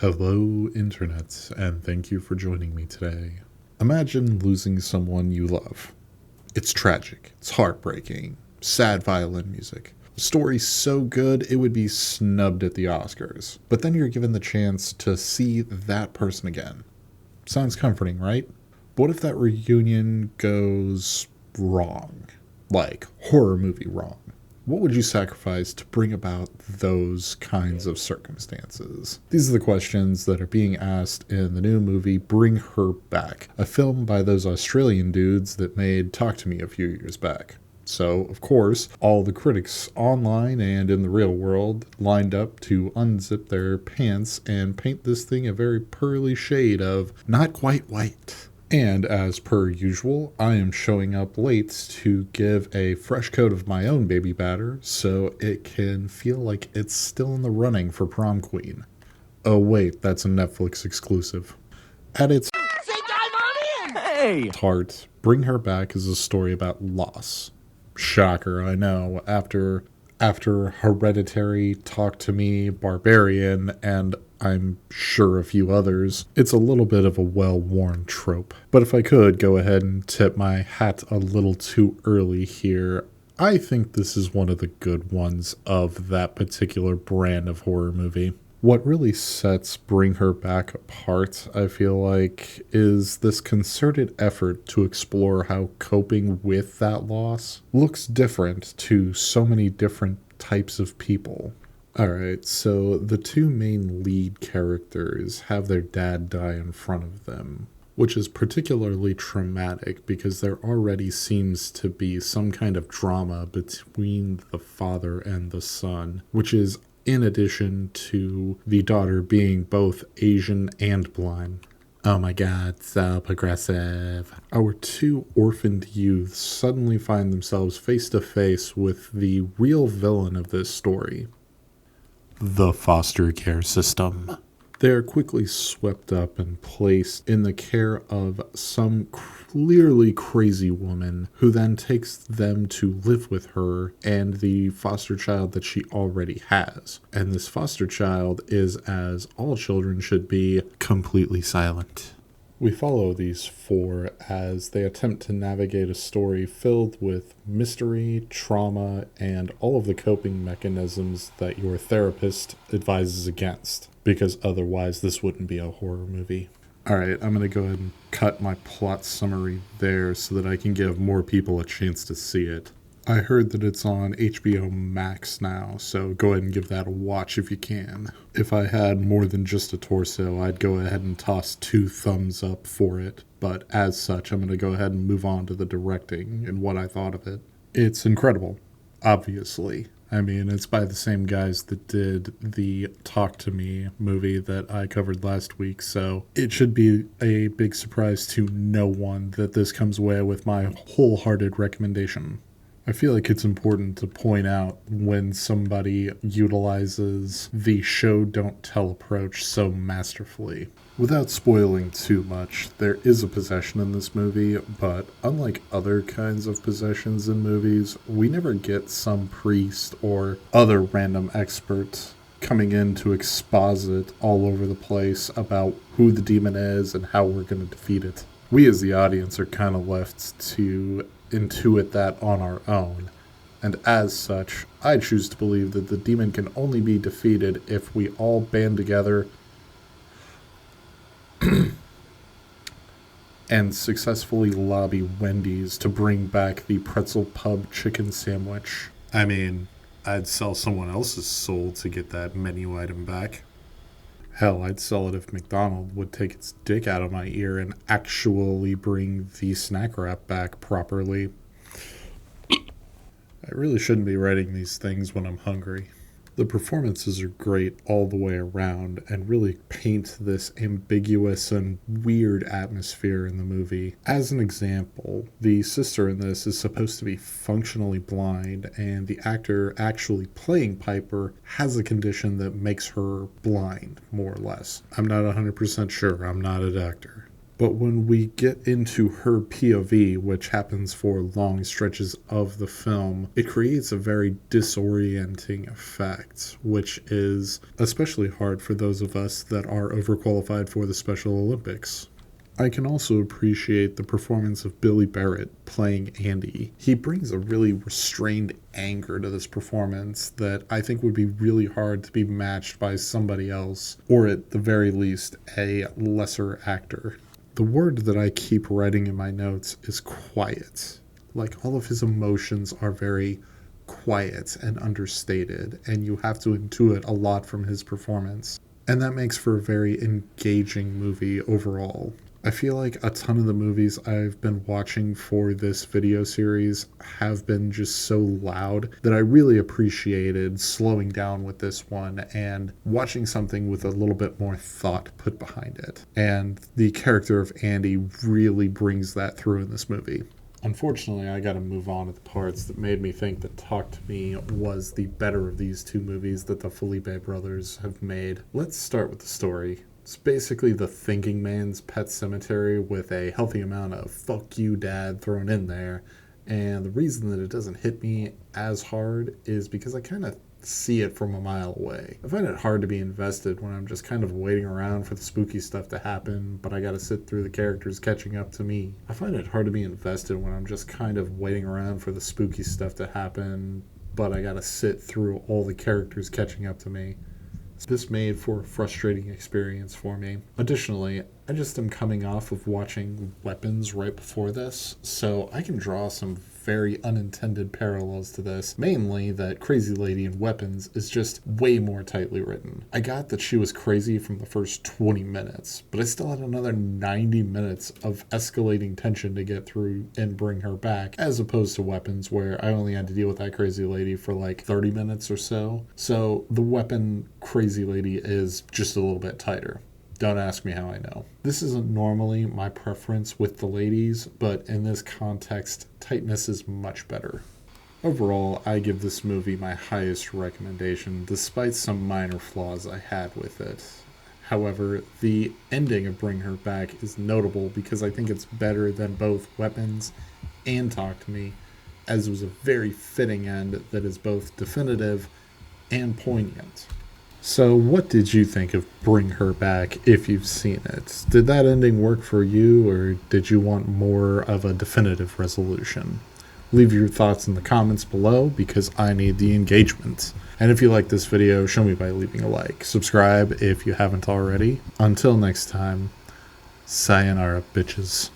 Hello, Internet, and thank you for joining me today. Imagine losing someone you love. It's tragic, it's heartbreaking, sad violin music. A story so good it would be snubbed at the Oscars. But then you're given the chance to see that person again. Sounds comforting, right? But what if that reunion goes wrong? Like, horror movie wrong. What would you sacrifice to bring about those kinds of circumstances? These are the questions that are being asked in the new movie Bring Her Back, a film by those Australian dudes that made Talk to Me a few years back. So, of course, all the critics online and in the real world lined up to unzip their pants and paint this thing a very pearly shade of not quite white. And as per usual, I am showing up late to give a fresh coat of my own baby batter so it can feel like it's still in the running for prom queen. Oh wait, that's a Netflix exclusive. At its heart, Bring Her Back is a story about loss. Shocker, I know. After Hereditary, Talk to Me, Barbarian, and I'm sure a few others, it's a little bit of a well-worn trope. But if I could go ahead and tip my hat a little too early here, I think this is one of the good ones of that particular brand of horror movie. What really sets Bring Her Back apart, I feel like, is this concerted effort to explore how coping with that loss looks different to so many different types of people. Alright, so the two main lead characters have their dad die in front of them, which is particularly traumatic because there already seems to be some kind of drama between the father and the son, which is in addition to the daughter being both Asian and blind. Oh my god, so progressive. Our two orphaned youths suddenly find themselves face to face with the real villain of this story, the foster care system. They are quickly swept up and placed in the care of some clearly crazy woman who then takes them to live with her and the foster child that she already has. And this foster child is, as all children should be, completely silent. We follow these four as they attempt to navigate a story filled with mystery, trauma, and all of the coping mechanisms that your therapist advises against, because otherwise this wouldn't be a horror movie. Alright, I'm going to go ahead and cut my plot summary there so that I can give more people a chance to see it. I heard that it's on HBO Max now, so go ahead and give that a watch if you can. If I had more than just a torso, I'd go ahead and toss 2 thumbs up for it, but as such, I'm going to go ahead and move on to the directing and what I thought of it. It's incredible, obviously. I mean, it's by the same guys that did the Talk to Me movie that I covered last week, so it should be a big surprise to no one that this comes away with my wholehearted recommendation. I feel like it's important to point out when somebody utilizes the show don't tell approach so masterfully. Without spoiling too much, there is a possession in this movie, but unlike other kinds of possessions in movies, we never get some priest or other random expert coming in to exposit all over the place about who the demon is and how we're going to defeat it. We as the audience are kind of left to intuit that on our own, and as such, I choose to believe that the demon can only be defeated if we all band together and successfully lobby Wendy's to bring back the Pretzel Pub chicken sandwich. I mean, I'd sell someone else's soul to get that menu item back. Hell, I'd sell it if McDonald's would take its dick out of my ear and actually bring the snack wrap back properly. I really shouldn't be writing these things when I'm hungry. The performances are great all the way around and really paint this ambiguous and weird atmosphere in the movie. As an example, the sister in this is supposed to be functionally blind, and the actor actually playing Piper has a condition that makes her blind, more or less. I'm not 100% sure. I'm not a doctor. But when we get into her POV, which happens for long stretches of the film, it creates a very disorienting effect, which is especially hard for those of us that are overqualified for the Special Olympics. I can also appreciate the performance of Billy Barrett playing Andy. He brings a really restrained anger to this performance that I think would be really hard to be matched by somebody else, or at the very least, a lesser actor. The word that I keep writing in my notes is quiet. Like, all of his emotions are very quiet and understated, and you have to intuit a lot from his performance. And that makes for a very engaging movie overall. I feel like a ton of the movies I've been watching for this video series have been just so loud that I really appreciated slowing down with this one and watching something with a little bit more thought put behind it. And the character of Andy really brings that through in this movie. Unfortunately, I gotta move on to the parts that made me think that Talk to Me was the better of these two movies that the Felipe brothers have made. Let's start with the story. It's basically the thinking man's Pet Cemetery with a healthy amount of fuck you dad thrown in there. And the reason that it doesn't hit me as hard is because I kind of see it from a mile away. I find it hard to be invested when I'm just kind of waiting around for the spooky stuff to happen, but I gotta sit through the characters catching up to me. I find it hard to be invested when I'm just kind of waiting around for the spooky stuff to happen, but I gotta sit through all the characters catching up to me. This made for a frustrating experience for me. Additionally, I just am coming off of watching Weapons right before this, so I can draw some very unintended parallels to this. Mainly that Crazy Lady in Weapons is just way more tightly written. I got that she was crazy from the first 20 minutes, but I still had another 90 minutes of escalating tension to get through and bring her back, as opposed to Weapons, where I only had to deal with that crazy lady for like 30 minutes or so. So the Weapon Crazy Lady is just a little bit tighter. Don't ask me how I know. This isn't normally my preference with the ladies, but in this context, tightness is much better. Overall, I give this movie my highest recommendation, despite some minor flaws I had with it. However, the ending of Bring Her Back is notable because I think it's better than both Weapons and Talk to Me, as it was a very fitting end that is both definitive and poignant. So what did you think of Bring Her Back if you've seen it? Did that ending work for you, or did you want more of a definitive resolution? Leave your thoughts in the comments below because I need the engagement. And if you like this video, show me by leaving a like. Subscribe if you haven't already. Until next time, sayonara bitches.